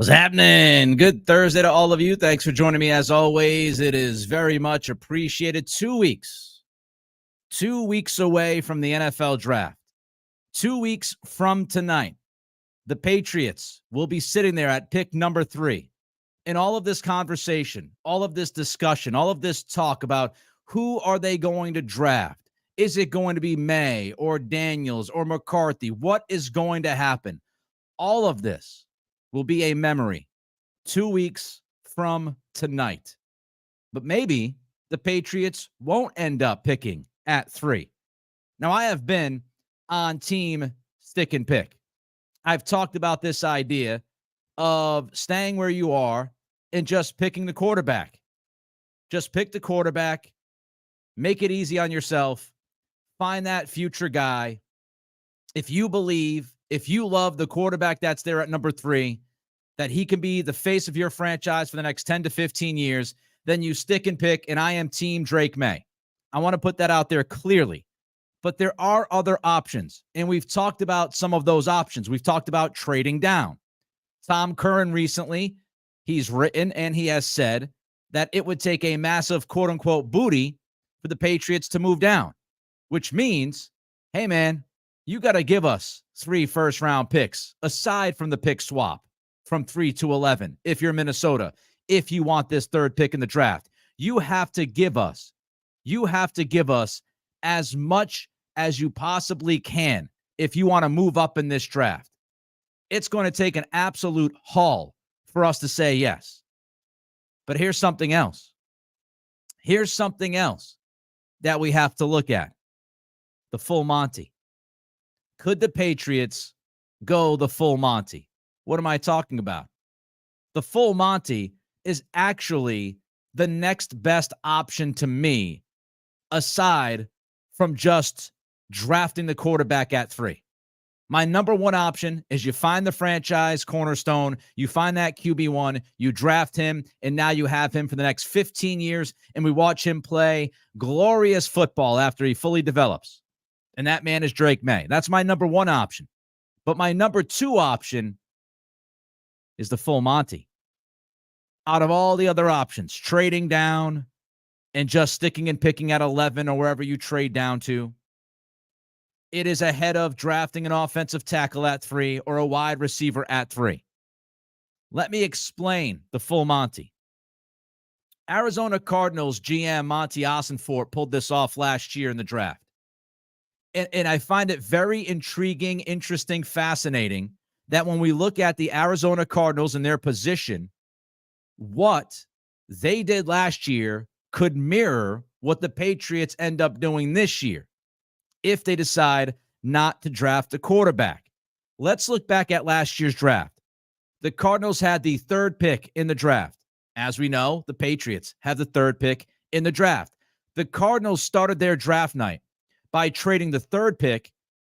What's happening? Good Thursday to all of you. Thanks for joining me as always. It is very much appreciated. 2 weeks away from the NFL draft. 2 weeks from tonight, the Patriots will be sitting there at pick number 3. In all of this conversation, all of this discussion, all of this talk about who are they going to draft? Is it going to be Maye or Daniels or McCarthy? What is going to happen? All of this will be a memory 2 weeks from tonight. But maybe the Patriots won't end up picking at 3. Now, I have been on team stick and pick. I've talked about this idea of staying where you are and just picking the quarterback. Just pick the quarterback, make it easy on yourself, find that future guy. If you love the quarterback that's there at number 3, that he can be the face of your franchise for the next 10 to 15 years, then you stick and pick, and I am team Drake Maye. I want to put that out there clearly. But there are other options, and we've talked about some of those options. We've talked about trading down. Tom Curran recently, he's written and he has said that it would take a massive quote-unquote booty for the Patriots to move down, which means, hey, man, you got to give us 3 first-round picks aside from the pick swap from 3 to 11 if you're Minnesota. If you want this 3rd pick in the draft, you have to give us as much as you possibly can if you want to move up in this draft. It's going to take an absolute haul for us to say yes. But here's something else. Here's something else that we have to look at. The full Monty. Could the Patriots go the full Monty? What am I talking about? The full Monty is actually the next best option to me, aside from just drafting the quarterback at 3. My number one option is you find the franchise cornerstone, you find that QB1, you draft him, and now you have him for the next 15 years, and we watch him play glorious football after he fully develops. And that man is Drake Maye. That's my number one option. But my number 2 option is the full Monty. Out of all the other options, trading down and just sticking and picking at 11 or wherever you trade down to, it is ahead of drafting an offensive tackle at 3 or a wide receiver at 3. Let me explain the full Monty. Arizona Cardinals GM Monty Ossenfort pulled this off last year in the draft. And I find it very intriguing, interesting, fascinating that when we look at the Arizona Cardinals and their position, what they did last year could mirror what the Patriots end up doing this year if they decide not to draft a quarterback. Let's look back at last year's draft. The Cardinals had the 3rd pick in the draft. As we know, the Patriots have the 3rd pick in the draft. The Cardinals started their draft night by trading the 3rd pick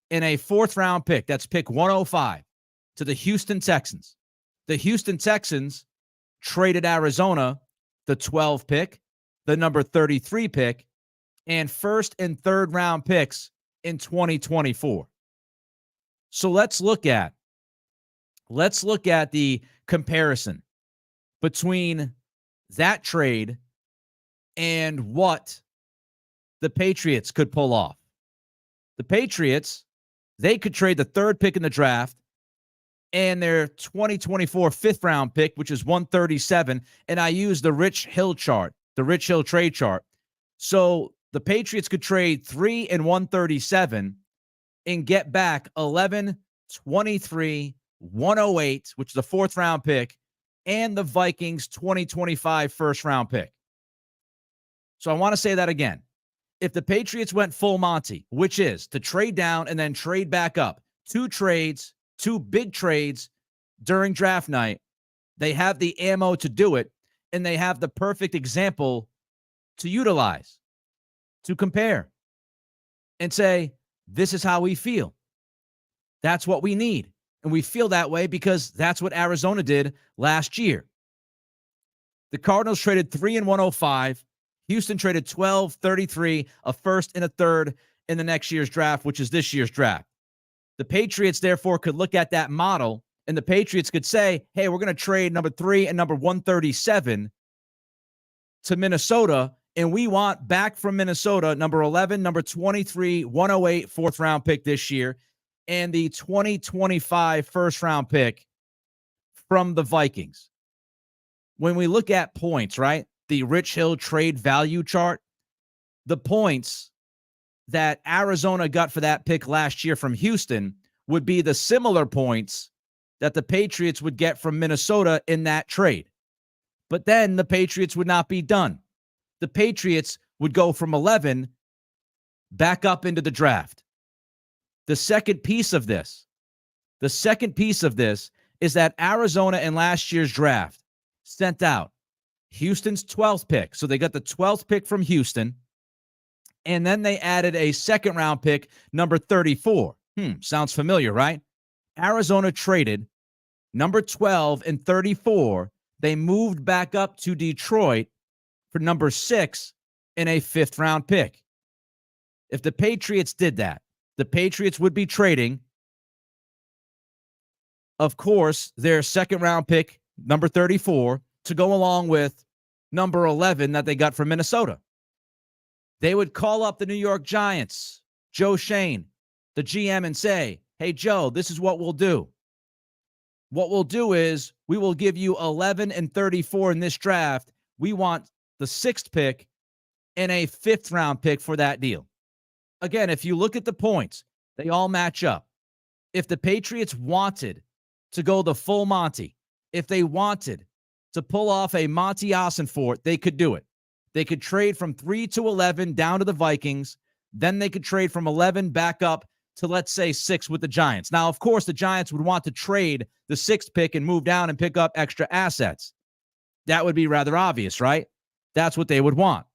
in a 4th-round pick, that's pick 105, to the Houston Texans. The Houston Texans traded Arizona the 12th pick, the number 33 pick, and 1st and 3rd round picks in 2024. So let's look at the comparison between that trade and what the Patriots could pull off. The Patriots, they could trade the 3rd pick in the draft and their 2024 5th round pick, which is 137. And I use the Rich Hill chart, the Rich Hill trade chart. So the Patriots could trade 3 and 137 and get back 11, 23, 108, which is the 4th round pick, and the Vikings 2025 1st round pick. So I want to say that again. If the Patriots went full Monty, which is to trade down and then trade back up, 2 trades, 2 big trades during draft night, they have the ammo to do it, and they have the perfect example to utilize, to compare, and say, this is how we feel. That's what we need. And we feel that way because that's what Arizona did last year. The Cardinals traded 3 and 105. Houston traded 12, 33, a 1st and a 3rd in the next year's draft, which is this year's draft. The Patriots, therefore, could look at that model And the Patriots could say, hey, we're going to trade number 3 and number 137 to Minnesota, and we want back from Minnesota number 11, number 23, 108 fourth-round pick this year, and the 2025 first-round pick from the Vikings. When we look at points, right, the Rich Hill trade value chart, the points that Arizona got for that pick last year from Houston would be the similar points that the Patriots would get from Minnesota in that trade. But then the Patriots would not be done. The Patriots would go from 11 back up into the draft. The second piece of this is that Arizona in last year's draft sent out Houston's 12th pick. So they got the 12th pick from Houston, and then they added a second-round pick, number 34. Sounds familiar, right? Arizona traded number 12 and 34. They moved back up to Detroit for number 6 and a 5th-round pick. If the Patriots did that, the Patriots would be trading, of course, their second-round pick, number 34, to go along with number 11 that they got from Minnesota. They would call up the New York Giants, Joe Shane, the GM, and say, hey, Joe, this is what we'll do. What we'll do is we will give you 11 and 34 in this draft. We want the 6th pick and a 5th-round pick for that deal. Again, if you look at the points, they all match up. If the Patriots wanted to go the full Monty, if they wanted to pull off a Monty Ossenfort, they could do it. They could trade from 3 to 11 down to the Vikings. Then they could trade from 11 back up to, let's say, 6 with the Giants. Now, of course, the Giants would want to trade the 6th pick and move down and pick up extra assets. That would be rather obvious, right? That's what they would want.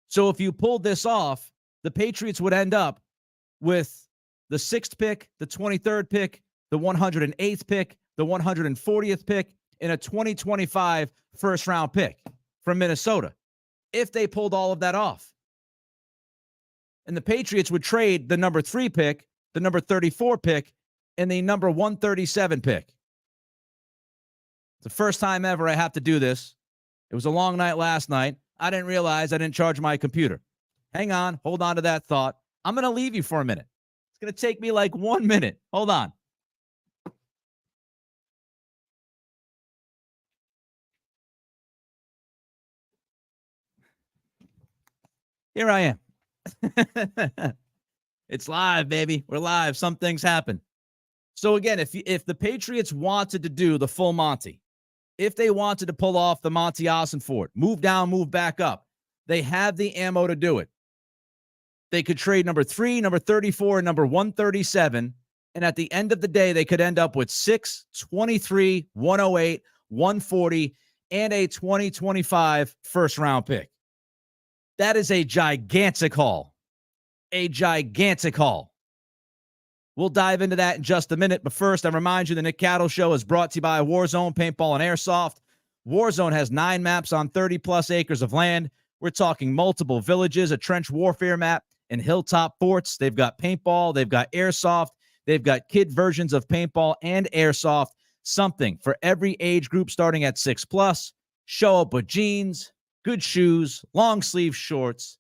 So if you pulled this off, the Patriots would end up with the 6th pick, the 23rd pick, the 108th pick, the 140th pick, and a 2025 first-round pick from Minnesota, if they pulled all of that off. And the Patriots would trade the number 3 pick, the number 34 pick, and the number 137 pick. It's the first time ever I have to do this. It was a long night last night. I didn't realize I didn't charge my computer. Hang on. Hold on to that thought. I'm going to leave you for a minute. It's going to take me like 1 minute. Hold on. Here I am. It's live, baby. We're live. Some things happen. So again, if the Patriots wanted to do the full Monty, if they wanted to pull off the Monty Ossenfort, move down, move back up, they have the ammo to do it. They could trade number 3, number 34, and number 137, and at the end of the day, they could end up with 6, 23, 108, 140, and a 2025 first-round pick. That is a gigantic haul. A gigantic haul. We'll dive into that in just a minute, but first, I remind you the Nick Cattle Show is brought to you by Warzone Paintball and Airsoft. Warzone has 9 maps on 30-plus acres of land. We're talking multiple villages, a trench warfare map, and hilltop forts. They've got paintball, they've got airsoft, they've got kid versions of paintball and airsoft, something for every age group starting at 6+. Show up with jeans, good shoes, long sleeve shirts,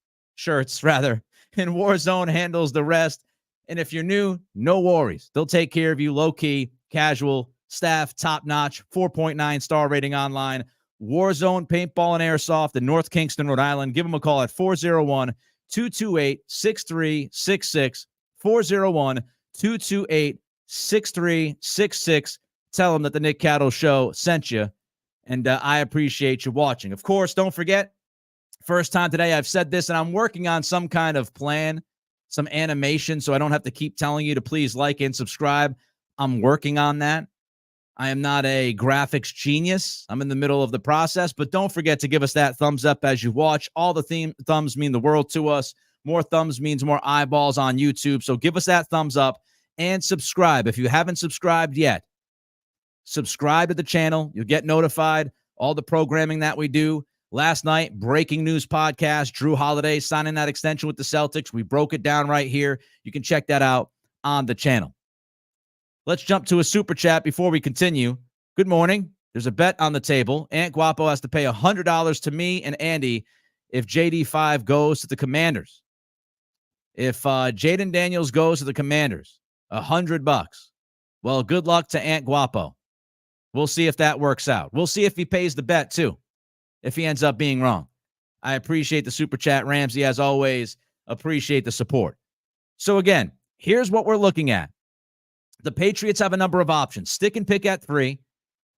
and Warzone handles the rest. And if you're new, no worries. They'll take care of you low-key, casual, staff, top-notch, 4.9 star rating online. Warzone Paintball and Airsoft in North Kingston, Rhode Island. Give them a call at 401-228-6366, 401-228-6366. Tell them that the Nick Cattle Show sent you, and I appreciate you watching. Of course, don't forget, first time today I've said this, and I'm working on some kind of plan, some animation, so I don't have to keep telling you to please like and subscribe. I'm working on that. I am not a graphics genius. I'm in the middle of the process, but don't forget to give us that thumbs up as you watch. All the thumbs mean the world to us. More thumbs means more eyeballs on YouTube, so give us that thumbs up and subscribe. If you haven't subscribed yet, subscribe to the channel. You'll get notified. All the programming that we do. Last night, breaking news podcast, Drew Holiday signing that extension with the Celtics. We broke it down right here. You can check that out on the channel. Let's jump to a super chat before we continue. Good morning. There's a bet on the table. Ant Guapo has to pay $100 to me and Andy if JD5 goes to the Commanders. If Jaden Daniels goes to the Commanders, $100. Well, good luck to Ant Guapo. We'll see if that works out. We'll see if he pays the bet, too, if he ends up being wrong. I appreciate the super chat, Ramsey, as always. Appreciate the support. So, again, here's what we're looking at. The Patriots have a number of options. Stick and pick at 3.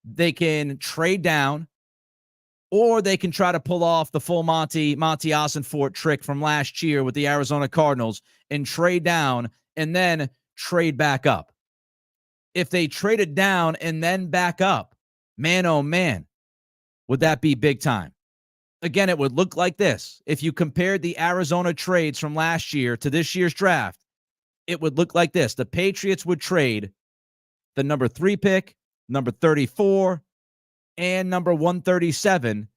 They can trade down, or they can try to pull off the full Monty Ossenfort trick from last year with the Arizona Cardinals and trade down and then trade back up. If they traded down and then back up, man, oh man, would that be big time? Again, it would look like this. If you compared the Arizona trades from last year to this year's draft, it would look like this. The Patriots would trade the number 3 pick, number 34, and number 137,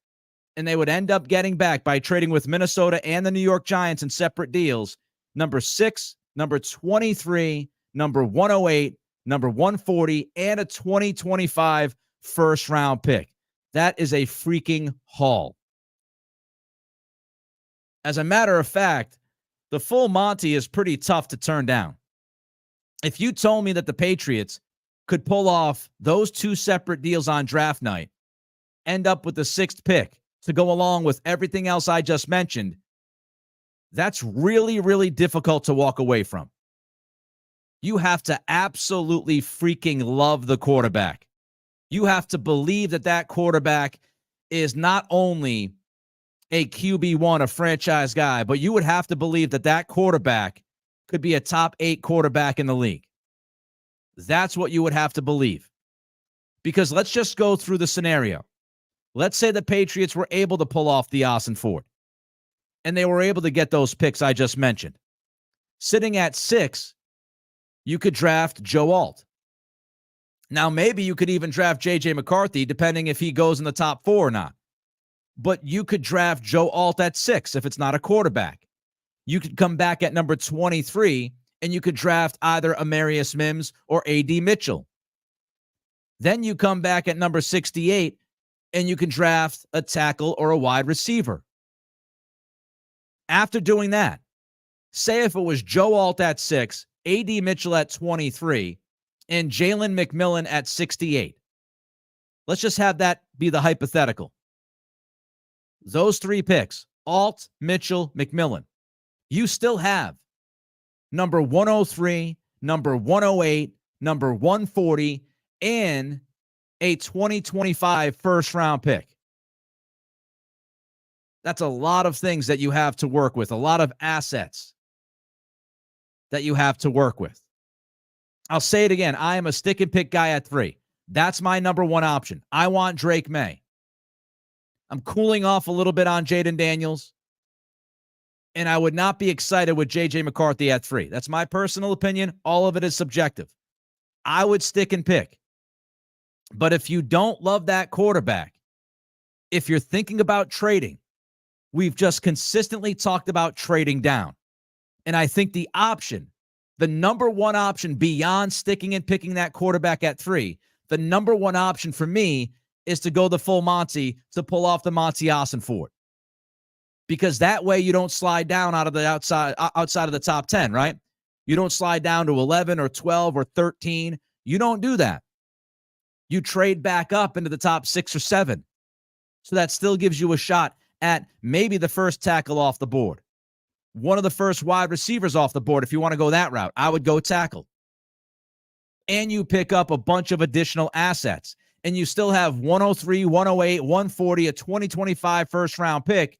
and they would end up getting back by trading with Minnesota and the New York Giants in separate deals, number 6, number 23, number 108, number 140, and a 2025 first-round pick. That is a freaking haul. As a matter of fact, the full Monty is pretty tough to turn down. If you told me that the Patriots could pull off those 2 separate deals on draft night, end up with the 6th pick to go along with everything else I just mentioned, that's really, really difficult to walk away from. You have to absolutely freaking love the quarterback. You have to believe that that quarterback is not only a QB1, a franchise guy, but you would have to believe that that quarterback could be a top 8 quarterback in the league. That's what you would have to believe. Because let's just go through the scenario. Let's say the Patriots were able to pull off the Ossenfort, and they were able to get those picks I just mentioned. Sitting at 6, you could draft Joe Alt. Now, maybe you could even draft J.J. McCarthy, depending if he goes in the top 4 or not. But you could draft Joe Alt at 6 if it's not a quarterback. You could come back at number 23, and you could draft either Amarius Mims or A.D. Mitchell. Then you come back at number 68, and you can draft a tackle or a wide receiver. After doing that, say if it was Joe Alt at 6, A.D. Mitchell at 23, and Jalen McMillan at 68. Let's just have that be the hypothetical. Those 3 picks, Alt, Mitchell, McMillan. You still have number 103, number 108, number 140, and a 2025 first-round pick. That's a lot of things that you have to work with, a lot of assets that you have to work with. I'll say it again. I am a stick-and-pick guy at 3. That's my number 1 option. I want Drake Maye. I'm cooling off a little bit on Jaden Daniels, and I would not be excited with J.J. McCarthy at 3. That's my personal opinion. All of it is subjective. I would stick and pick. But if you don't love that quarterback, if you're thinking about trading, we've just consistently talked about trading down. And I think the option, the number 1 option beyond sticking and picking that quarterback at 3, the number 1 option for me is to go the full Monty to pull off the Monty Ossenfort. Because that way you don't slide down out of the outside of the top 10, right? You don't slide down to 11 or 12 or 13. You don't do that. You trade back up into the top 6 or 7. So that still gives you a shot at maybe the first tackle off the board. One of the first wide receivers off the board if you want to go that route. I would go tackle. And you pick up a bunch of additional assets. And you still have 103, 108, 140, a 2025 first-round pick,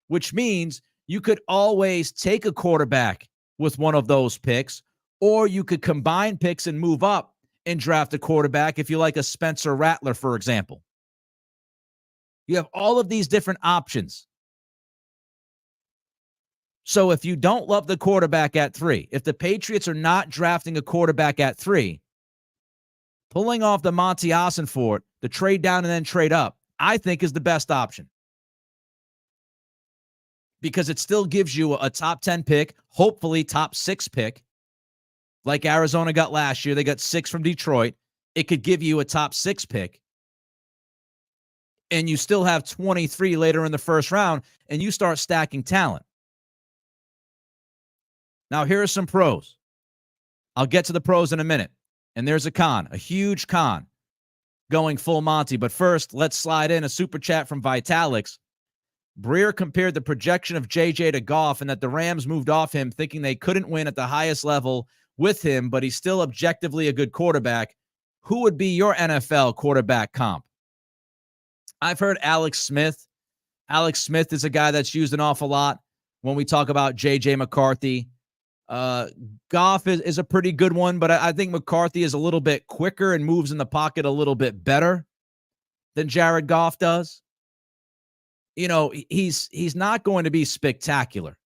which means you could always take a quarterback with one of those picks, or you could combine picks and move up and draft a quarterback if you like a Spencer Rattler, for example. You have all of these different options. So if you don't love the quarterback at 3, if the Patriots are not drafting a quarterback at 3, pulling off the Monty Ossenfort, the trade down and then trade up, I think is the best option. Because it still gives you a top 10 pick, hopefully top 6 pick, like Arizona got last year. They got 6 from Detroit. It could give you a top 6 pick. And you still have 23 later in the first round, and you start stacking talent. Now, here are some pros. I'll get to the pros in a minute. And there's a con, a huge con, going full Monty. But first, let's slide in a super chat from Vitalix. Breer compared the projection of JJ to Goff and that the Rams moved off him thinking they couldn't win at the highest level with him, but he's still objectively a good quarterback. Who would be your NFL quarterback comp? I've heard Alex Smith. Alex Smith is a guy that's used an awful lot when we talk about JJ McCarthy. Goff is a pretty good one, but I think McCarthy is a little bit quicker and moves in the pocket a little bit better than Jared Goff does. You know, he's not going to be spectacular,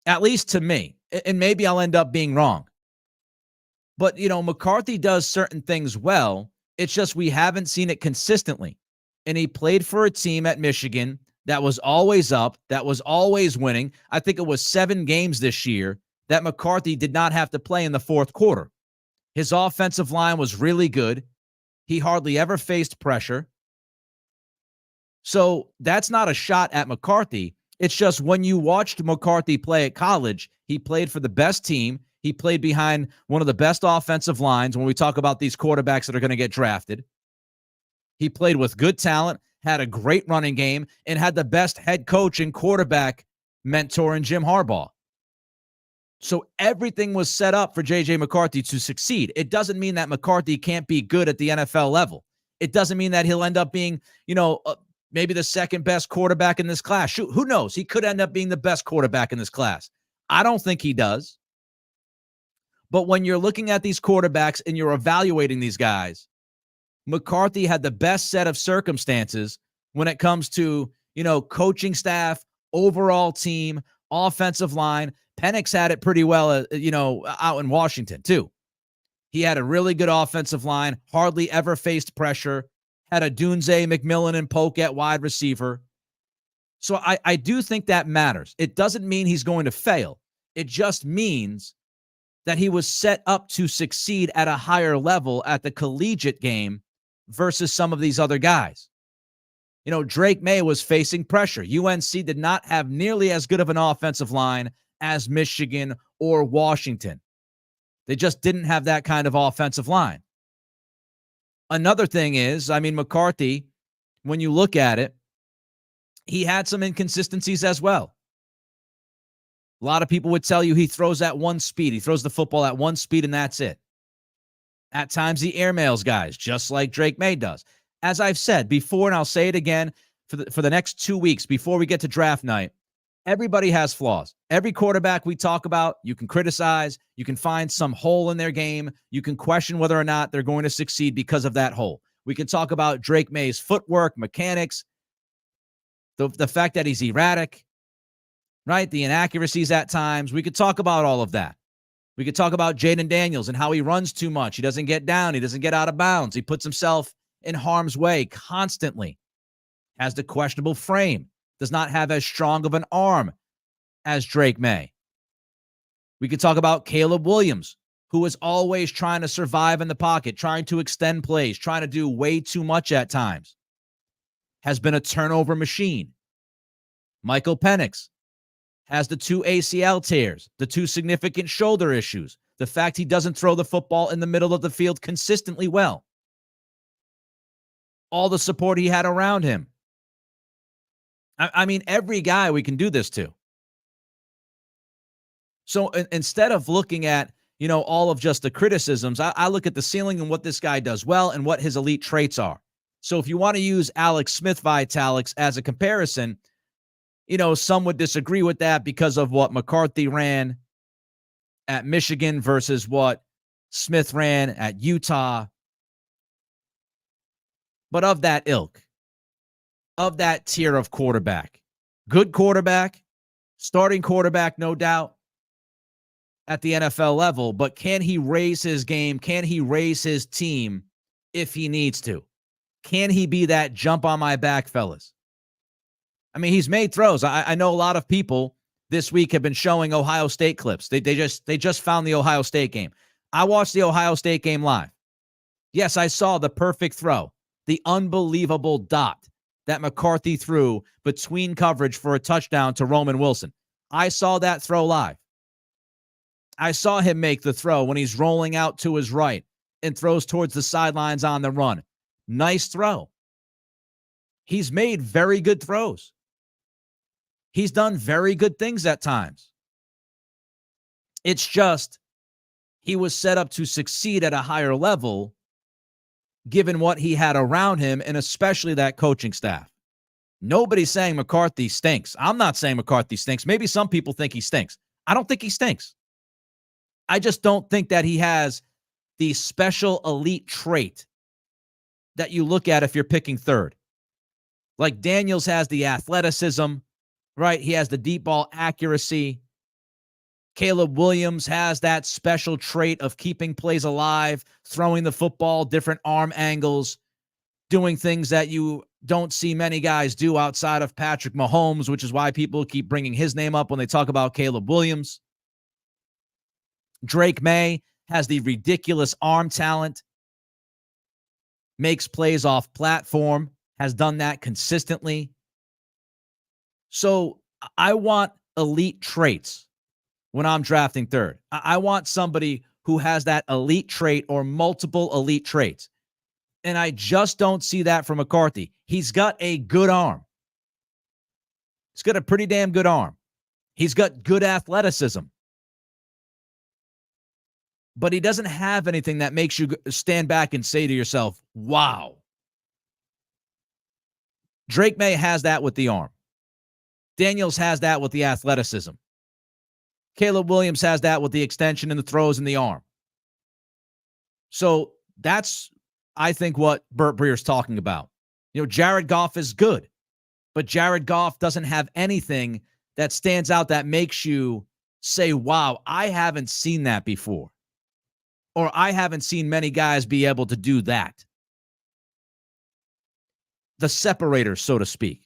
at least to me, and maybe I'll end up being wrong. But, you know, McCarthy does certain things well. It's just we haven't seen it consistently. And he played for a team at Michigan that was always up, that was always winning. I think it was 7 games this year that McCarthy did not have to play in the fourth quarter. His offensive line was really good. He hardly ever faced pressure. So that's not a shot at McCarthy. It's just when you watched McCarthy play at college, he played for the best team. He played behind one of the best offensive lines when we talk about these quarterbacks that are going to get drafted. He played with good talent, had a great running game, and had the best head coach and quarterback mentor in Jim Harbaugh. So everything was set up for J.J. McCarthy to succeed. It doesn't mean that McCarthy can't be good at the NFL level. It doesn't mean that he'll end up being, maybe the second best quarterback in this class. Shoot, who knows? He could end up being the best quarterback in this class. I don't think he does. But when you're looking at these quarterbacks and you're evaluating these guys, McCarthy had the best set of circumstances when it comes to, coaching staff, overall team, offensive line. Penix had it pretty well, out in Washington, too. He had a really good offensive line, hardly ever faced pressure, had a Dunze, McMillan, and Polk at wide receiver. So I do think that matters. It doesn't mean he's going to fail. It just means that he was set up to succeed at a higher level at the collegiate game versus some of these other guys. Drake Maye was facing pressure. UNC did not have nearly as good of an offensive line as Michigan or Washington. They just didn't have that kind of offensive line. Another thing is, McCarthy, when you look at it, he had some inconsistencies as well. A lot of people would tell you he throws at one speed. He throws the football at one speed, and that's it. At times, he airmails guys, just like Drake Maye does. As I've said before, and I'll say it again for the next 2 weeks before we get to draft night, everybody has flaws. Every quarterback we talk about, you can criticize. You can find some hole in their game. You can question whether or not they're going to succeed because of that hole. We can talk about Drake Maye's footwork, mechanics, the fact that he's erratic, right? The inaccuracies at times. We could talk about all of that. We could talk about Jaden Daniels and how he runs too much. He doesn't get down. He doesn't get out of bounds. He puts himself in harm's way constantly. Has the questionable frame. Does not have as strong of an arm as Drake Maye. We could talk about Caleb Williams, who is always trying to survive in the pocket, trying to extend plays, trying to do way too much at times. Has been a turnover machine. Michael Penix has the 2 ACL tears, the 2 significant shoulder issues, the fact he doesn't throw the football in the middle of the field consistently well. All the support he had around him. Every guy we can do this to. So instead of looking at, all of just the criticisms, I look at the ceiling and what this guy does well and what his elite traits are. So if you want to use Alex Smith Vitalix as a comparison, some would disagree with that because of what McCarthy ran at Michigan versus what Smith ran at Utah. But of that ilk, of that tier of quarterback, good quarterback, starting quarterback, no doubt, at the NFL level, but can he raise his game? Can he raise his team if he needs to? Can he be that jump on my back, fellas? He's made throws. I know a lot of people this week have been showing Ohio State clips. They just found the Ohio State game. I watched the Ohio State game live. Yes, I saw the perfect throw, the unbelievable dot that McCarthy threw between coverage for a touchdown to Roman Wilson. I saw that throw live. I saw him make the throw when he's rolling out to his right and throws towards the sidelines on the run. Nice throw. He's made very good throws. He's done very good things at times. It's just he was set up to succeed at a higher level given what he had around him, and especially that coaching staff. Nobody's saying McCarthy stinks. I'm not saying McCarthy stinks. Maybe some people think he stinks. I don't think he stinks. I just don't think that he has the special elite trait that you look at if you're picking third. Like Daniels has the athleticism, right? He has the deep ball accuracy. Caleb Williams has that special trait of keeping plays alive, throwing the football, different arm angles, doing things that you don't see many guys do outside of Patrick Mahomes, which is why people keep bringing his name up when they talk about Caleb Williams. Drake Maye has the ridiculous arm talent, makes plays off platform, has done that consistently. So I want elite traits when I'm drafting third. I want somebody who has that elite trait or multiple elite traits. And I just don't see that from McCarthy. He's got a good arm. He's got a pretty damn good arm. He's got good athleticism. But he doesn't have anything that makes you stand back and say to yourself, wow. Drake Maye has that with the arm. Daniels has that with the athleticism. Caleb Williams has that with the extension and the throws and the arm. So that's, I think, what Burt Breer's talking about. You know, Jared Goff is good, but Jared Goff doesn't have anything that stands out that makes you say, wow, I haven't seen that before. Or I haven't seen many guys be able to do that. The separator, so to speak.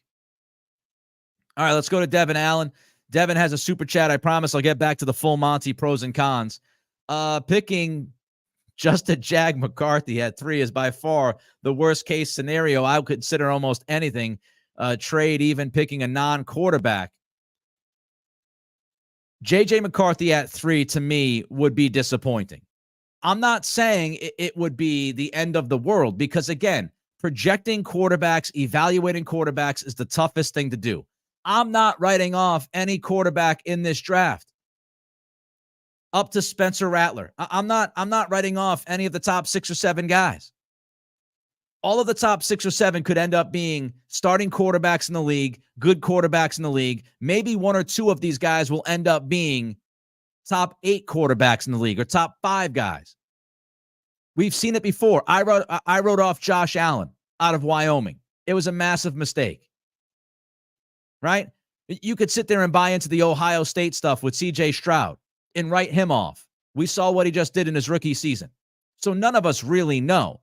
All right, let's go to Devin Allen. Devin has a super chat. I promise I'll get back to the full Monty pros and cons. Picking just a Jag McCarthy at 3 is by far the worst case scenario. I would consider almost anything. Trade, even picking a non-quarterback. JJ McCarthy at 3 to me would be disappointing. I'm not saying it would be the end of the world because, again, projecting quarterbacks, evaluating quarterbacks is the toughest thing to do. I'm not writing off any quarterback in this draft. Up to Spencer Rattler. I'm not writing off any of the top 6 or 7 guys. All of the top 6 or 7 could end up being starting quarterbacks in the league, good quarterbacks in the league. Maybe 1 or 2 of these guys will end up being top 8 quarterbacks in the league or top 5 guys. We've seen it before. I wrote off Josh Allen out of Wyoming. It was a massive mistake. Right? You could sit there and buy into the Ohio State stuff with CJ Stroud and write him off. We saw what he just did in his rookie season. So none of us really know.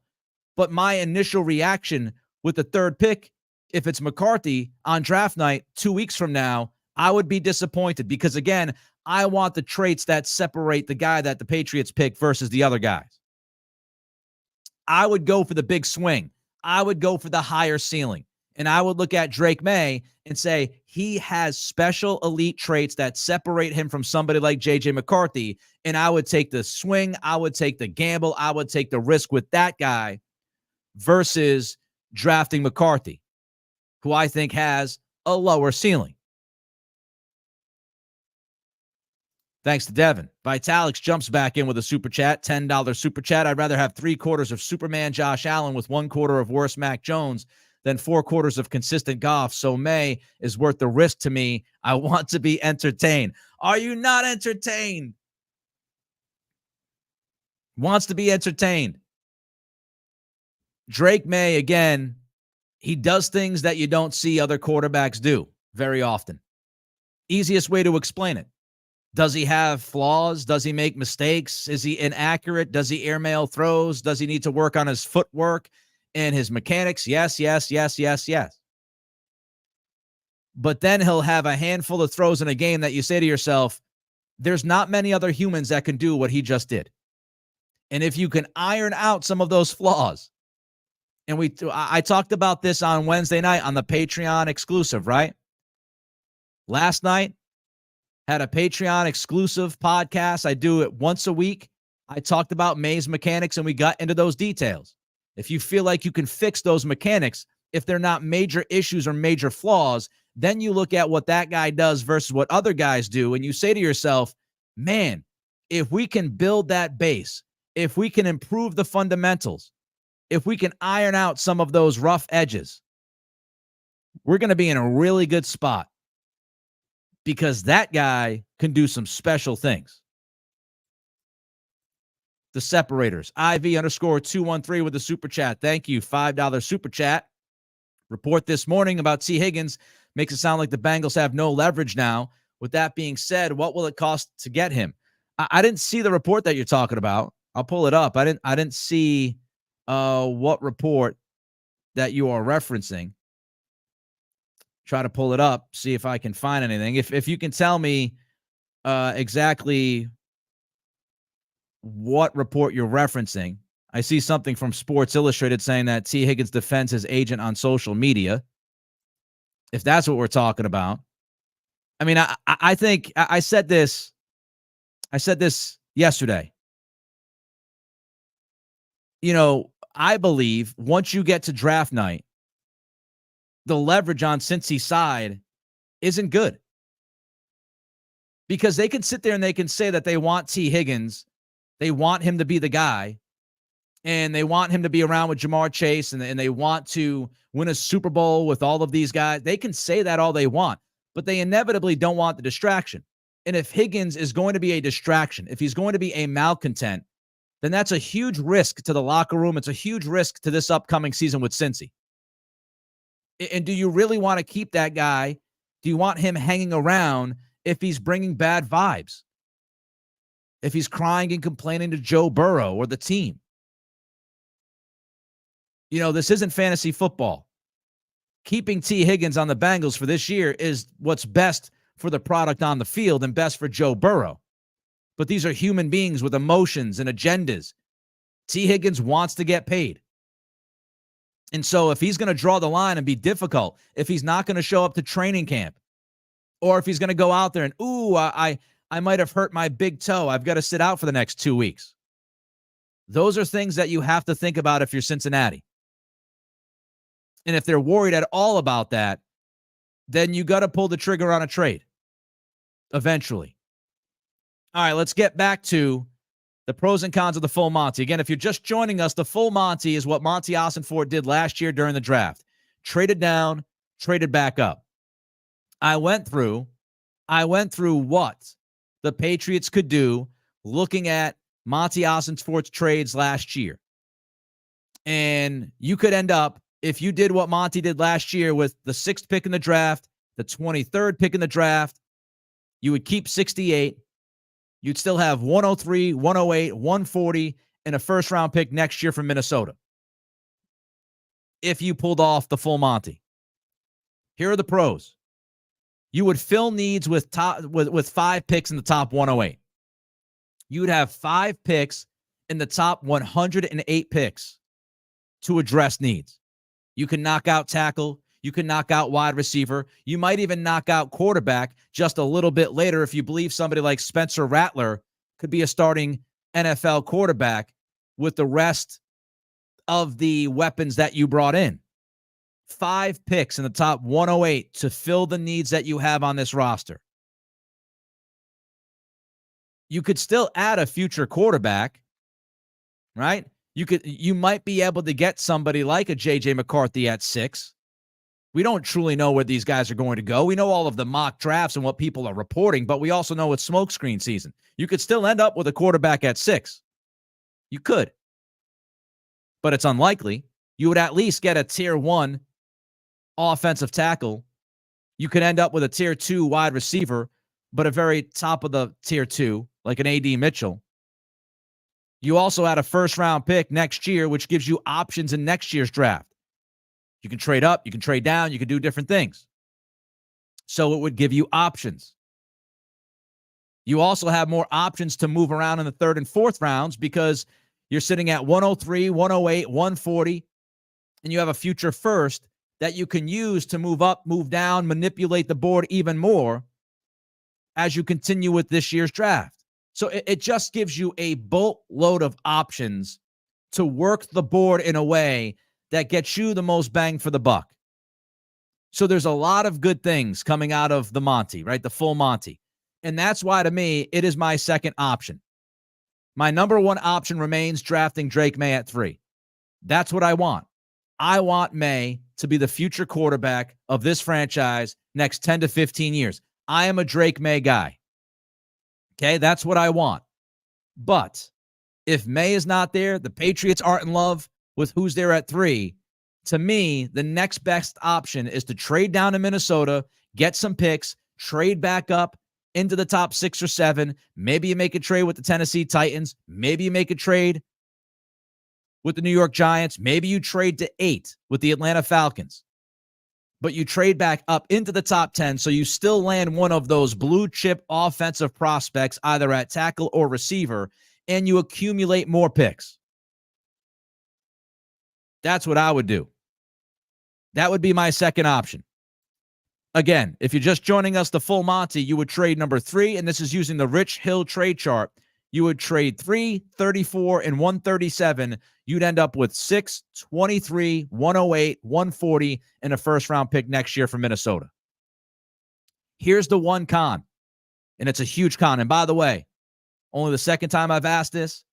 But my initial reaction with the third pick, if it's McCarthy on draft night 2 weeks from now, I would be disappointed because, again, I want the traits that separate the guy that the Patriots pick versus the other guys. I would go for the big swing. I would go for the higher ceiling. And I would look at Drake Maye and say he has special elite traits that separate him from somebody like J.J. McCarthy. And I would take the swing. I would take the gamble. I would take the risk with that guy versus drafting McCarthy, who I think has a lower ceiling. Thanks to Devin. Vitalix jumps back in with a super chat, $10 super chat. I'd rather have 3/4 of Superman Josh Allen with 1/4 of worse Mac Jones than 4/4 of consistent Goff. So Maye is worth the risk to me. I want to be entertained. Are you not entertained? Wants to be entertained. Drake Maye, again, he does things that you don't see other quarterbacks do very often. Easiest way to explain it. Does he have flaws? Does he make mistakes? Is he inaccurate? Does he airmail throws? Does he need to work on his footwork and his mechanics? Yes, yes, yes, yes, yes. But then he'll have a handful of throws in a game that you say to yourself, there's not many other humans that can do what he just did. And if you can iron out some of those flaws, and I talked about this on Wednesday night on the Patreon exclusive, right? Last night, had a Patreon exclusive podcast. I do it once a week. I talked about Maye's mechanics, and we got into those details. If you feel like you can fix those mechanics, if they're not major issues or major flaws, then you look at what that guy does versus what other guys do, and you say to yourself, man, if we can build that base, if we can improve the fundamentals, if we can iron out some of those rough edges, we're going to be in a really good spot, because that guy can do some special things. The Separators, IV_213 with the super chat. Thank you. $5 super chat. Report this morning about T. Higgins makes it sound like the Bengals have no leverage now. With that being said, what will it cost to get him? I didn't see the report that you're talking about. I'll pull it up. I didn't see what report that you are referencing. Try to pull it up, see if I can find anything. If you can tell me exactly what report you're referencing. I see something from Sports Illustrated saying that T. Higgins defends his agent on social media. If that's what we're talking about. I mean, I think I said this yesterday. You know, I believe once you get to draft night, the leverage on Cincy's side isn't good. Because they can sit there and they can say that they want T. Higgins, they want him to be the guy, and they want him to be around with Jamar Chase, and they want to win a Super Bowl with all of these guys. They can say that all they want, but they inevitably don't want the distraction. And if Higgins is going to be a distraction, if he's going to be a malcontent, then that's a huge risk to the locker room. It's a huge risk to this upcoming season with Cincy. And do you really want to keep that guy? Do you want him hanging around if he's bringing bad vibes? If he's crying and complaining to Joe Burrow or the team? You know, this isn't fantasy football. Keeping T. Higgins on the Bengals for this year is what's best for the product on the field and best for Joe Burrow. But these are human beings with emotions and agendas. T. Higgins wants to get paid. And so if he's going to draw the line and be difficult, if he's not going to show up to training camp, or if he's going to go out there and, I might have hurt my big toe, I've got to sit out for the next 2 weeks. Those are things that you have to think about if you're Cincinnati. And if they're worried at all about that, then you got to pull the trigger on a trade eventually. All right, let's get back to the pros and cons of the full Monty. Again, if you're just joining us, the full Monty is what Monty Ossenfort did last year during the draft. Traded down, traded back up. I went through what the Patriots could do looking at Monty Ossenfort's trades last year. And you could end up, if you did what Monty did last year with the 6th pick in the draft, the 23rd pick in the draft, you would keep 68. You'd still have 103, 108, 140, and a first-round pick next year from Minnesota if you pulled off the full Monty. Here are the pros. You would fill needs with 5 picks in the top 108. You would have 5 picks in the top 108 picks to address needs. You can knock out tackle. You can knock out wide receiver. You might even knock out quarterback just a little bit later if you believe somebody like Spencer Rattler could be a starting NFL quarterback with the rest of the weapons that you brought in. 5 picks in the top 108 to fill the needs that you have on this roster. You could still add a future quarterback, right? You might be able to get somebody like a J.J. McCarthy at 6. We don't truly know where these guys are going to go. We know all of the mock drafts and what people are reporting, but we also know it's smokescreen season. You could still end up with a quarterback at 6. You could. But it's unlikely. You would at least get a tier 1 offensive tackle. You could end up with a tier 2 wide receiver, but a very top of the tier 2, like an A.D. Mitchell. You also had a first-round pick next year, which gives you options in next year's draft. You can trade up, you can trade down, you can do different things. So it would give you options. You also have more options to move around in the 3rd and 4th rounds because You're sitting at 103, 108, 140, and you have a future first that you can use to move up, move down, manipulate the board even more as you continue with this year's draft. So it just gives you a boatload of options to work the board in a way that gets you the most bang for the buck. So there's a lot of good things coming out of the Monty, right? The full Monty. And that's why, to me, it is my second option. My number one option remains drafting Drake Maye at 3. That's what I want. I want Maye to be the future quarterback of this franchise next 10 to 15 years. I am a Drake Maye guy. Okay, that's what I want. But if Maye is not there, the Patriots aren't in love with who's there at 3, to me, the next best option is to trade down to Minnesota, get some picks, trade back up into the top 6 or 7. Maybe you make a trade with the Tennessee Titans. Maybe you make a trade with the New York Giants. Maybe you trade to 8 with the Atlanta Falcons. But you trade back up into the top 10, so you still land one of those blue chip offensive prospects, either at tackle or receiver, and you accumulate more picks. That's what I would do. That would be my second option. Again, if you're just joining us, the full Monty, you would trade number 3, and this is using the Rich Hill trade chart. You would trade 3, 34, and 137. You'd end up with 6, 23, 108, 140, and a first-round pick next year for Minnesota. Here's the one con, and it's a huge con. And by the way, only the second time I've asked this.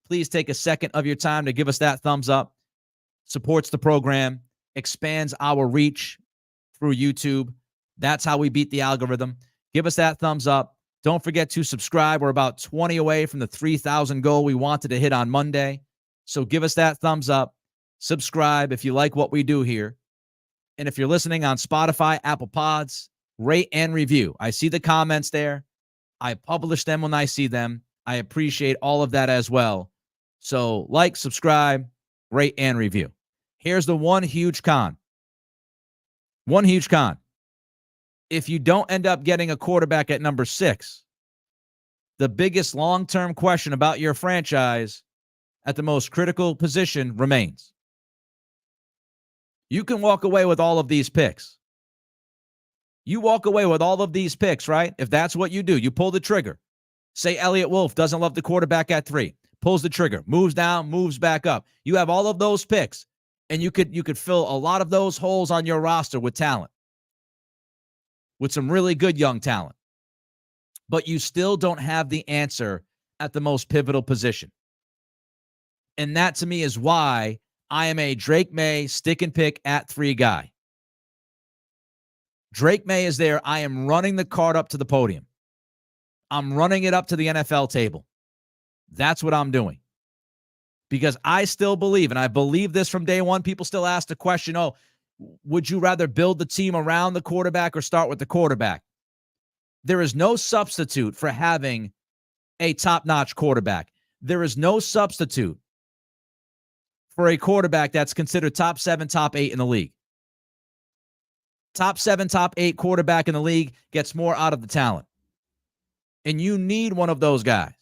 Please take a second of your time to give us that thumbs up. Supports the program, expands our reach through YouTube. That's how we beat the algorithm. Give us that thumbs up. Don't forget to subscribe. We're about 20 away from the 3,000 goal we wanted to hit on Monday. So give us that thumbs up. Subscribe if you like what we do here. And if you're listening on Spotify, Apple Pods, rate and review. I see the comments there. I publish them when I see them. I appreciate all of that as well. So like, subscribe, rate, and review. Here's the one huge con. One huge con. If you don't end up getting a quarterback at number 6, the biggest long-term question about your franchise at the most critical position remains. You can walk away with all of these picks. You walk away with all of these picks, right? If that's what you do, you pull the trigger. Say Elliott Wolf doesn't love the quarterback at 3, pulls the trigger, moves down, moves back up. You have all of those picks, and you could fill a lot of those holes on your roster with talent, with some really good young talent. But you still don't have the answer at the most pivotal position. And that, to me, is why I am a Drake Maye stick and pick at 3 guy. Drake Maye is there. I am running the card up to the podium. I'm running it up to the NFL table. That's what I'm doing. Because I still believe, and I believe this from day one, people still ask the question, oh, would you rather build the team around the quarterback or start with the quarterback? There is no substitute for having a top-notch quarterback. There is no substitute for a quarterback that's considered top 7, top 8 in the league. Top 7, top 8 quarterback in the league gets more out of the talent. And you need one of those guys.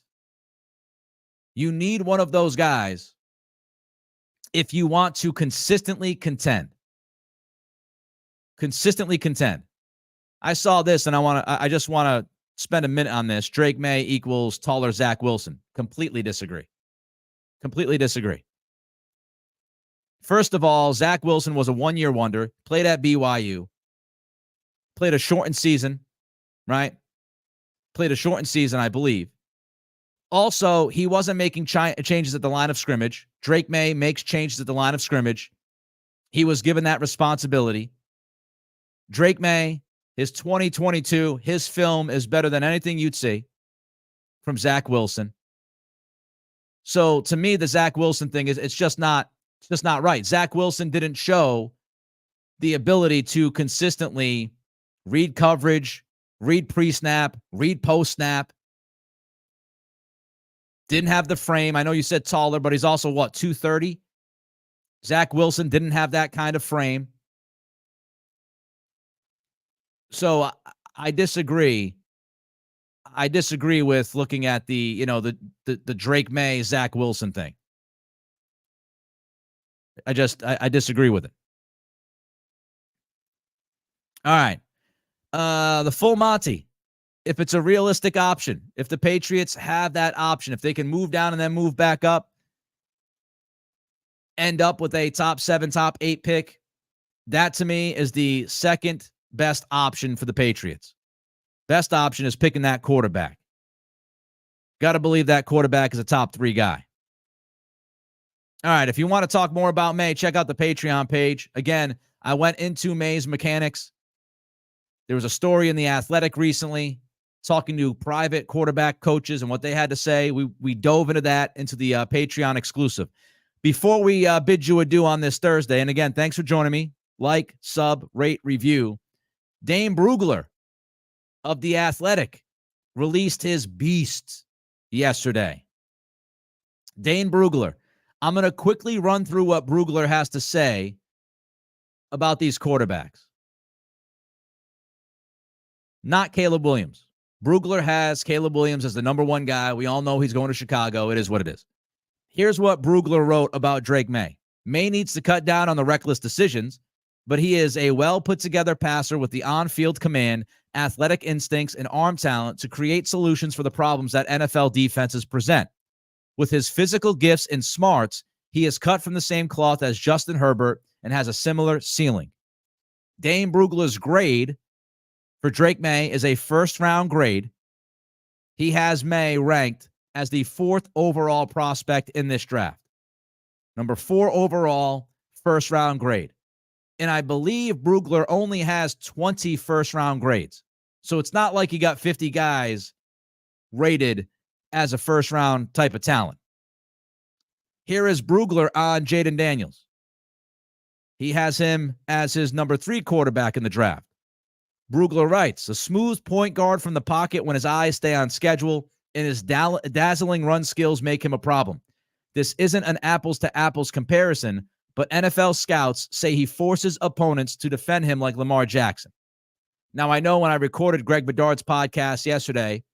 You need one of those guys if you want to consistently contend. Consistently contend. I saw this, and I just want to spend a minute on this. Drake Maye equals taller Zach Wilson. Completely disagree. Completely disagree. First of all, Zach Wilson was a one-year wonder, played at BYU, played a shortened season, right? Played a shortened season, I believe. Also, he wasn't making changes at the line of scrimmage. Drake Maye makes changes at the line of scrimmage. He was given that responsibility. Drake Maye, his 2022, his film is better than anything you'd see from Zach Wilson. So to me, the Zach Wilson thing is it's just not right. Zach Wilson didn't show the ability to consistently read coverage, read pre-snap, read post-snap. Didn't have the frame. I know you said taller, but he's also, 230? Zach Wilson didn't have that kind of frame. So I disagree. I disagree with looking at the Drake Maye, Zach Wilson thing. I disagree with it. All right. The full Monty. If it's a realistic option, if the Patriots have that option, if they can move down and then move back up, end up with a top 7, top 8 pick, that to me is the second best option for the Patriots. Best option is picking that quarterback. Got to believe that quarterback is a top 3 guy. All right, if you want to talk more about Maye, check out the Patreon page. Again, I went into Maye's mechanics. There was a story in The Athletic recently talking to private quarterback coaches and what they had to say. We dove into that, into the Patreon exclusive. Before we bid you adieu on this Thursday, and again, thanks for joining me. Like, sub, rate, review. Dane Brugler of The Athletic released his beast yesterday. Dane Brugler. I'm going to quickly run through what Brugler has to say about these quarterbacks. Not Caleb Williams. Brugler has Caleb Williams as the number 1 guy. We all know he's going to Chicago. It is what it is. Here's what Brugler wrote about Drake Maye. Maye needs to cut down on the reckless decisions, but he is a well-put-together passer with the on-field command, athletic instincts, and arm talent to create solutions for the problems that NFL defenses present. With his physical gifts and smarts, he is cut from the same cloth as Justin Herbert and has a similar ceiling. Dane Brugler's grade for Drake Maye is a first-round grade. He has Maye ranked as the 4th overall prospect in this draft. Number 4 overall, first-round grade. And I believe Brugler only has 20 first-round grades. So it's not like he got 50 guys rated as a first-round type of talent. Here is Brugler on Jayden Daniels. He has him as his number 3 quarterback in the draft. Brugler writes, a smooth point guard from the pocket when his eyes stay on schedule, and his dazzling run skills make him a problem. This isn't an apples-to-apples comparison, but NFL scouts say he forces opponents to defend him like Lamar Jackson. Now, I know when I recorded Greg Bedard's podcast yesterday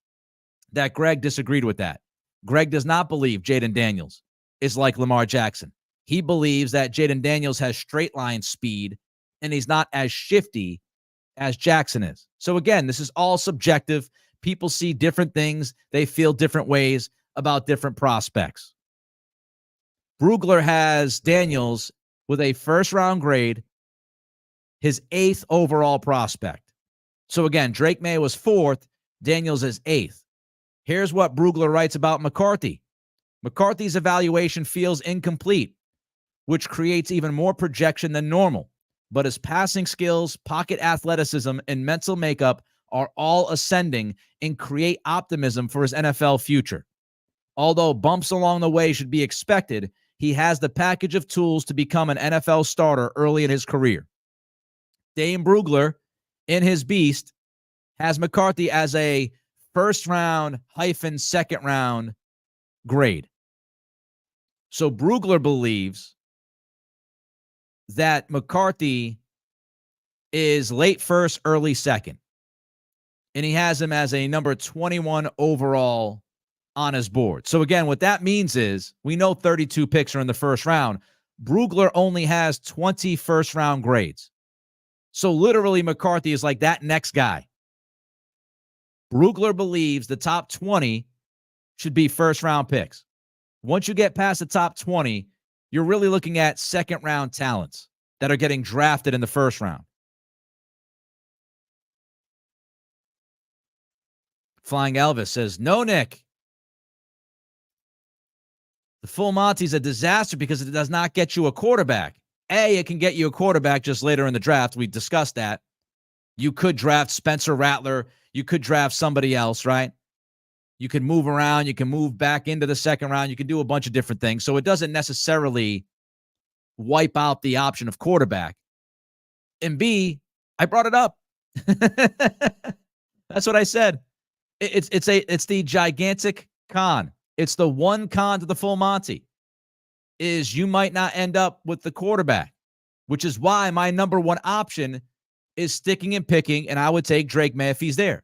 that Greg disagreed with that. Greg does not believe Jayden Daniels is like Lamar Jackson. He believes that Jayden Daniels has straight line speed, and he's not as shifty as Jackson is. So again, this is all subjective. People see different things. They feel different ways about different prospects. Brugler has Daniels with a first-round grade, his 8th overall prospect. So again, Drake Maye was 4th, Daniels is 8th. Here's what Brugler writes about McCarthy. McCarthy's evaluation feels incomplete, which creates even more projection than normal. But his passing skills, pocket athleticism, and mental makeup are all ascending and create optimism for his NFL future. Although bumps along the way should be expected, he has the package of tools to become an NFL starter early in his career. Dane Brugler, in his beast, has McCarthy as a first-round - second-round grade. So Brugler believes that McCarthy is late first, early second. And he has him as a number 21 overall on his board. So again, what that means is we know 32 picks are in the first round. Brugler only has 20 first-round grades. So literally McCarthy is like that next guy. Brugler believes the top 20 should be first-round picks. Once you get past the top 20, you're really looking at second-round talents that are getting drafted in the first round. Flying Elvis says, no, Nick. The full Monty's a disaster because it does not get you a quarterback. It can get you a quarterback just later in the draft. We discussed that. You could draft Spencer Rattler. You could draft somebody else, right? You can move around. You can move back into the second round. You can do a bunch of different things. So it doesn't necessarily wipe out the option of quarterback. And B, I brought it up. That's what I said. It's the gigantic con. It's the one con to the full Monty is you might not end up with the quarterback, which is why my number 1 option is sticking and picking, and I would take Drake Maye if he's there.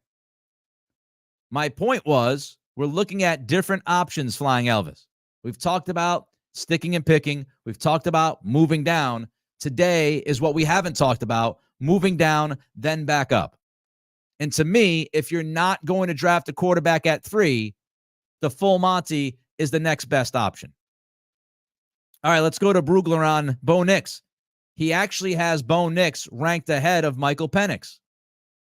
My point was we're looking at different options, Flying Elvis. We've talked about sticking and picking. We've talked about moving down. Today is what we haven't talked about, moving down, then back up. And to me, if you're not going to draft a quarterback at 3, the full Monty is the next best option. All right, let's go to Brugler on Bo Nix. He actually has Bo Nix ranked ahead of Michael Penix.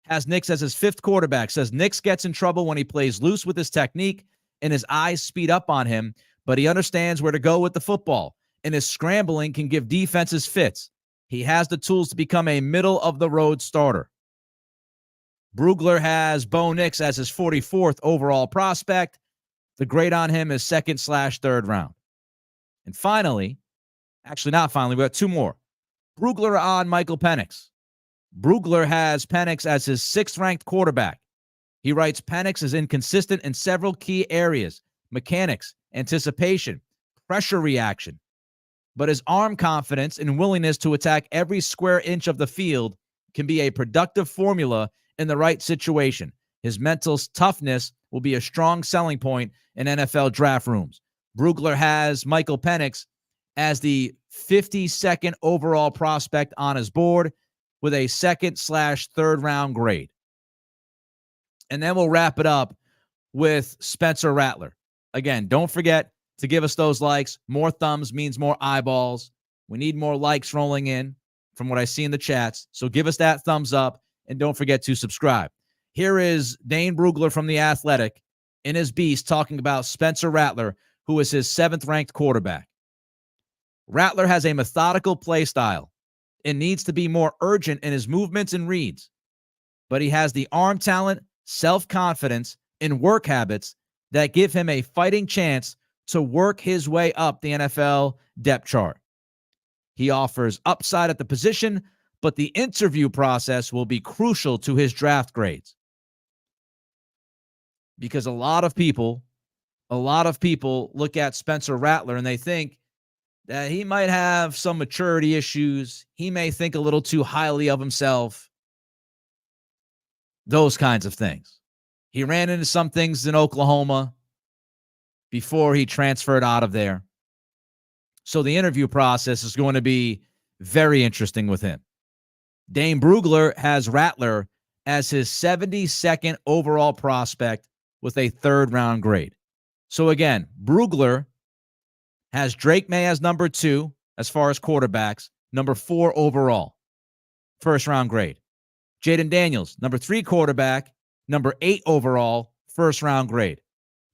Has Nix as his 5th quarterback. Says Nix gets in trouble when he plays loose with his technique and his eyes speed up on him, but he understands where to go with the football, and his scrambling can give defenses fits. He has the tools to become a middle-of-the-road starter. Brugler has Bo Nix as his 44th overall prospect. The grade on him is 2nd/3rd round. And finally, actually not finally, we got 2 more. Brugler on Michael Penix. Brugler has Penix as his 6th-ranked quarterback. He writes Penix is inconsistent in several key areas: mechanics, anticipation, pressure reaction. But his arm confidence and willingness to attack every square inch of the field can be a productive formula in the right situation. His mental toughness will be a strong selling point in NFL draft rooms. Brugler has Michael Penix as the 52nd overall prospect on his board with a 2nd/3rd round grade. And then we'll wrap it up with Spencer Rattler. Again, don't forget to give us those likes. More thumbs means more eyeballs. We need more likes rolling in from what I see in the chats. So give us that thumbs up, and don't forget to subscribe. Here is Dane Brugler from The Athletic in his Beast talking about Spencer Rattler, who is his 7th-ranked quarterback. Rattler has a methodical play style and needs to be more urgent in his movements and reads. But he has the arm talent, self-confidence, and work habits that give him a fighting chance to work his way up the NFL depth chart. He offers upside at the position, but the interview process will be crucial to his draft grades. Because a lot of people look at Spencer Rattler and they think that he might have some maturity issues. He may think a little too highly of himself. Those kinds of things. He ran into some things in Oklahoma before he transferred out of there. So the interview process is going to be very interesting with him. Dane Brugler has Rattler as his 72nd overall prospect with a 3rd round grade. So again, Brugler has Drake Maye as number 2 as far as quarterbacks, number 4 overall, 1st round grade. Jaden Daniels, number 3 quarterback, number 8 overall, 1st round grade.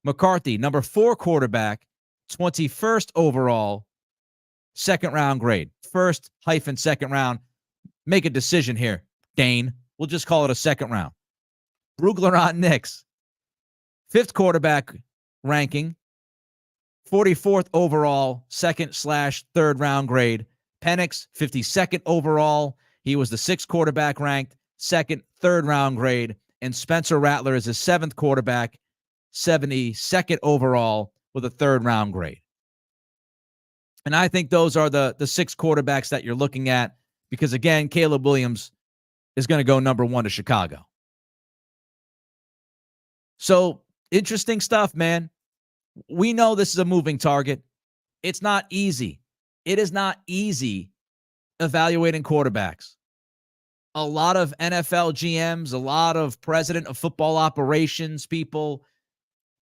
McCarthy, number 4 quarterback, 21st overall, 2nd round grade. 1st/2nd round. Make a decision here, Dane. We'll just call it a 2nd round. Brugler on Nix, 5th quarterback ranking, 44th overall, 2nd/3rd round grade. Penix, 52nd overall. He was the 6th quarterback ranked, 2nd, 3rd round grade. And Spencer Rattler is his 7th quarterback, 72nd overall with a 3rd round grade. And I think those are the 6 quarterbacks that you're looking at because, again, Caleb Williams is going to go number 1 to Chicago. So interesting stuff, man. We know this is a moving target. It's not easy. It is not easy evaluating quarterbacks. A lot of NFL GMs, a lot of president of football operations people,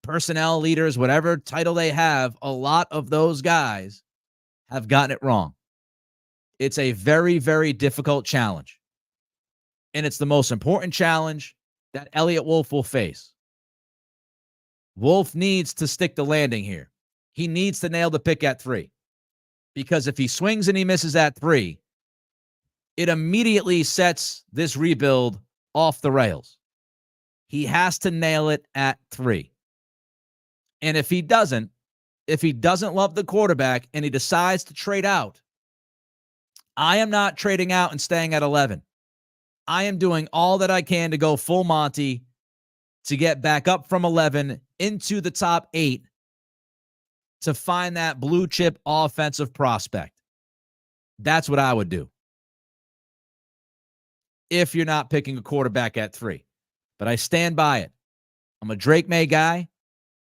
personnel leaders, whatever title they have, a lot of those guys have gotten it wrong. It's a very, very difficult challenge. And it's the most important challenge that Elliott Wolf will face. Wolf needs to stick the landing here. He needs to nail the pick at 3. Because if he swings and he misses at 3, it immediately sets this rebuild off the rails. He has to nail it at 3. And if he doesn't love the quarterback and he decides to trade out, I am not trading out and staying at 11. I am doing all that I can to go full Monty to get back up from 11 into the top 8 to find that blue chip offensive prospect. That's what I would do if you're not picking a quarterback at 3. But I stand by it. I'm a Drake Maye guy.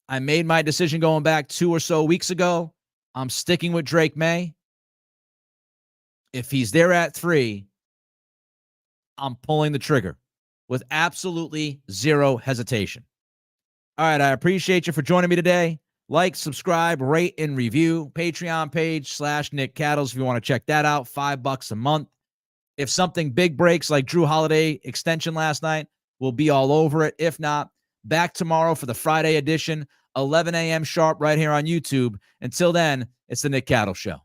I made my decision going back 2 or so weeks ago. I'm sticking with Drake Maye. If he's there at 3, I'm pulling the trigger with absolutely zero hesitation. All right, I appreciate you for joining me today. Like, subscribe, rate, and review. Patreon page /Nick Cattles if you want to check that out. $5 a month. If something big breaks like Drew Holiday extension last night, we'll be all over it. If not, back tomorrow for the Friday edition, 11 a.m. sharp right here on YouTube. Until then, it's the Nick Cattles Show.